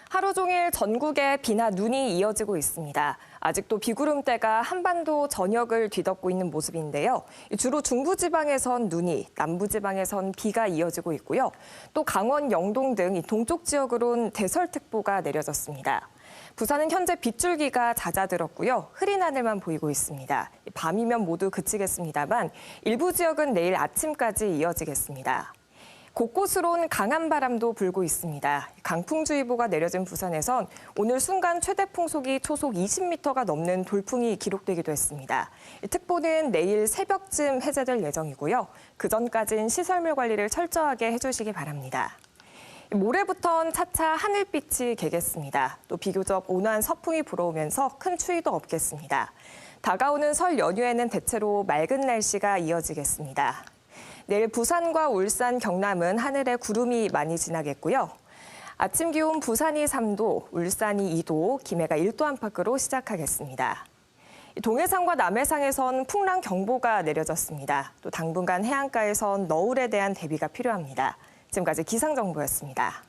하루 종일 전국에 비나 눈이 이어지고 있습니다. 아직도 비구름대가 한반도 전역을 뒤덮고 있는 모습인데요. 주로 중부지방에선 눈이, 남부지방에선 비가 이어지고 있고요. 또 강원, 영동 등 동쪽 지역으론 대설특보가 내려졌습니다. 부산은 현재 빗줄기가 잦아들었고요. 흐린 하늘만 보이고 있습니다. 밤이면 모두 그치겠습니다만 일부 지역은 내일 아침까지 이어지겠습니다. 곳곳으론 강한 바람도 불고 있습니다. 강풍주의보가 내려진 부산에선 오늘 순간 최대 풍속이 초속 20m가 넘는 돌풍이 기록되기도 했습니다. 특보는 내일 새벽쯤 해제될 예정이고요. 그 전까진 시설물 관리를 철저하게 해주시기 바랍니다. 모레부턴 차차 하늘빛이 개겠습니다. 또 비교적 온화한 서풍이 불어오면서 큰 추위도 없겠습니다. 다가오는 설 연휴에는 대체로 맑은 날씨가 이어지겠습니다. 내일 부산과 울산, 경남은 하늘에 구름이 많이 지나겠고요. 아침 기온 부산이 3도, 울산이 2도, 김해가 1도 안팎으로 시작하겠습니다. 동해상과 남해상에선 풍랑 경보가 내려졌습니다. 또 당분간 해안가에선 너울에 대한 대비가 필요합니다. 지금까지 기상정보였습니다.